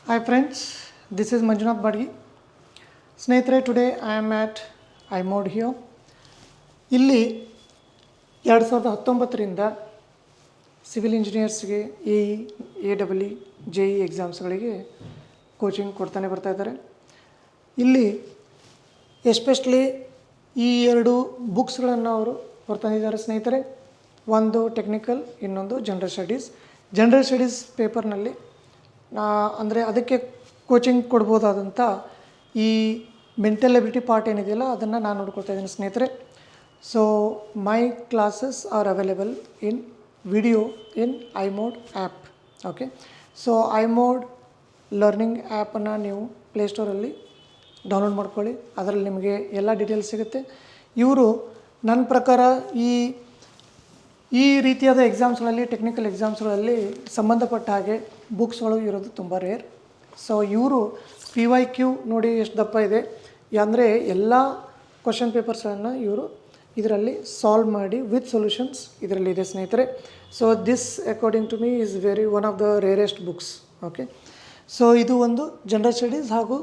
Hi friends, this is Manjunath Badgi. ಸ್ನೇಹಿತರೆ, today I am at ಐಮೋಡ್ ಹಿಯೋ. ಇಲ್ಲಿ 2019ರಿಂದ civil ಇಂಜಿನಿಯರ್ಸ್ಗೆ AE, JE ಎಕ್ಸಾಮ್ಸ್ಗಳಿಗೆ coaching ಕೊಡ್ತಾನೆ ಬರ್ತಾಯಿದ್ದಾರೆ. ಇಲ್ಲಿ especially ಈ ಎರಡು ಬುಕ್ಸ್ಗಳನ್ನು ಅವರು ಹೊರತಂದಿದ್ದಾರೆ ಸ್ನೇಹಿತರೆ. ಒಂದು ಟೆಕ್ನಿಕಲ್, ಇನ್ನೊಂದು ಜನರಲ್ ಸ್ಟಡೀಸ್. ಜನರಲ್ ಸ್ಟಡೀಸ್ ಪೇಪರ್ನಲ್ಲಿ ಅಂದರೆ ಅದಕ್ಕೆ ಕೋಚಿಂಗ್ ಕೊಡ್ಬೋದಾದಂಥ ಈ ಮೆಂಟಲ್ ಎಬಿಲಿಟಿ ಪಾರ್ಟ್ ಏನಿದೆಯಲ್ಲ ಅದನ್ನು ನಾನು ನೋಡ್ಕೊಳ್ತಾ ಇದ್ದೀನಿ ಸ್ನೇಹಿತರೆ. So my classes are available in video in iMod app. Okay, so iMod learning ಆ್ಯಪನ್ನು ನೀವು ಪ್ಲೇಸ್ಟೋರಲ್ಲಿ ಡೌನ್ಲೋಡ್ ಮಾಡ್ಕೊಳ್ಳಿ. ಅದರಲ್ಲಿ ನಿಮಗೆ ಎಲ್ಲ ಡೀಟೇಲ್ಸ್ ಸಿಗುತ್ತೆ. ಇವರು ನನ್ನ ಪ್ರಕಾರ ಈ ರೀತಿಯಾದ ಎಕ್ಸಾಮ್ಸ್ಗಳಲ್ಲಿ, ಟೆಕ್ನಿಕಲ್ ಎಕ್ಸಾಮ್ಸ್ಗಳಲ್ಲಿ ಸಂಬಂಧಪಟ್ಟ ಹಾಗೆ ಬುಕ್ಸ್ಗಳು ಇರೋದು ತುಂಬ ರೇರ್. ಸೊ ಇವರು PYQ ನೋಡಿ ಎಷ್ಟು ದಪ್ಪ ಇದೆ ಅಂದರೆ ಎಲ್ಲ ಕ್ವಶನ್ ಪೇಪರ್ಸನ್ನು ಇವರು ಇದರಲ್ಲಿ ಸಾಲ್ವ್ ಮಾಡಿ ವಿತ್ ಸೊಲ್ಯೂಷನ್ಸ್ ಇದರಲ್ಲಿದೆ ಸ್ನೇಹಿತರೆ. So this according to me is one of the rarest books. Okay, so ಇದು ಒಂದು ಜನರಲ್ ಸ್ಟಡೀಸ್ ಹಾಗೂ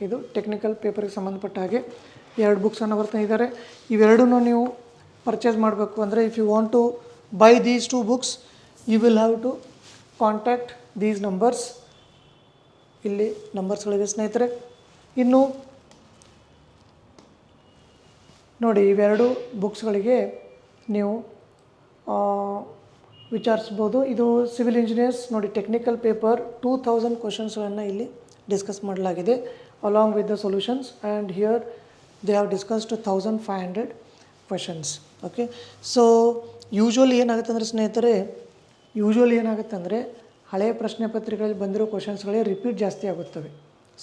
ಇದು ಟೆಕ್ನಿಕಲ್ ಪೇಪರ್ಗೆ ಸಂಬಂಧಪಟ್ಟ ಹಾಗೆ ಎರಡು ಬುಕ್ಸನ್ನು ಬರ್ತಾಯಿದ್ದಾರೆ. ಇವೆರಡೂ ನೀವು ಪರ್ಚೇಸ್ ಮಾಡಬೇಕು ಅಂದರೆ if you want to buy these 2 books you will have to contact these numbers. ಇಲ್ಲಿ ನಂಬರ್ಸ್ಗಳಿವೆ ಸ್ನೇಹಿತರೆ. ಇನ್ನು ನೋಡಿ, ಇವೆರಡು ಬುಕ್ಸ್ಗಳಿಗೆ ನೀವು ವಿಚಾರಿಸ್ಬೋದು. ಇದು ಸಿವಿಲ್ ಇಂಜಿನಿಯರ್ಸ್ ನೋಡಿ, ಟೆಕ್ನಿಕಲ್ ಪೇಪರ್ 2000 ಕ್ವಶನ್ಸ್ಗಳನ್ನು ಇಲ್ಲಿ ಡಿಸ್ಕಸ್ ಮಾಡಲಾಗಿದೆ along with the solutions. And here they have discussed 1500 questions. Okay, so usually ಏನಾಗುತ್ತೆ ಅಂದರೆ ಹಳೆಯ ಪ್ರಶ್ನೆ ಪತ್ರಿಕೆಗಳಲ್ಲಿ ಬಂದಿರೋ ಕ್ವಶನ್ಸ್ಗಳೇ ರಿಪೀಟ್ ಜಾಸ್ತಿ ಆಗುತ್ತವೆ.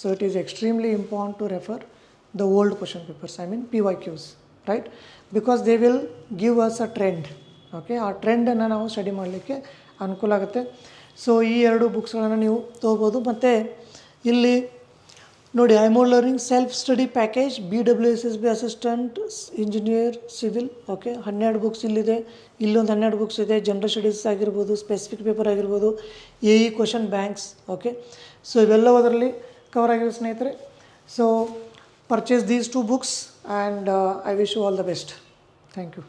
So it is extremely important to refer the old question papers, I mean PYQs, right? Because they will give us a trend. Okay, ಆ ಟ್ರೆಂಡನ್ನು ನಾವು ಸ್ಟಡಿ ಮಾಡಲಿಕ್ಕೆ ಅನುಕೂಲ ಆಗುತ್ತೆ. ಸೊ ಈ ಎರಡು ಬುಕ್ಸ್ಗಳನ್ನು ನೀವು ತೊಗೋಬೋದು. ಮತ್ತು ಇಲ್ಲಿ ನೋಡಿ, iMod learning self study package BWSSB assistant engineer civil. Okay, 12 books ಇಲ್ಲಿದೆ. ಇಲ್ಲೊಂದು 12 ಬುಕ್ಸ್ ಇದೆ. ಜನರಲ್ ಸ್ಟಡೀಸ್ ಆಗಿರ್ಬೋದು, ಸ್ಪೆಸಿಫಿಕ್ ಪೇಪರ್ ಆಗಿರ್ಬೋದು, AE question banks. Okay, so ಇವೆಲ್ಲವೂ ಅದರಲ್ಲಿ ಕವರ್ ಆಗಿವೆ ಸ್ನೇಹಿತರೆ. So purchase these 2 books and I wish you all the best. Thank you.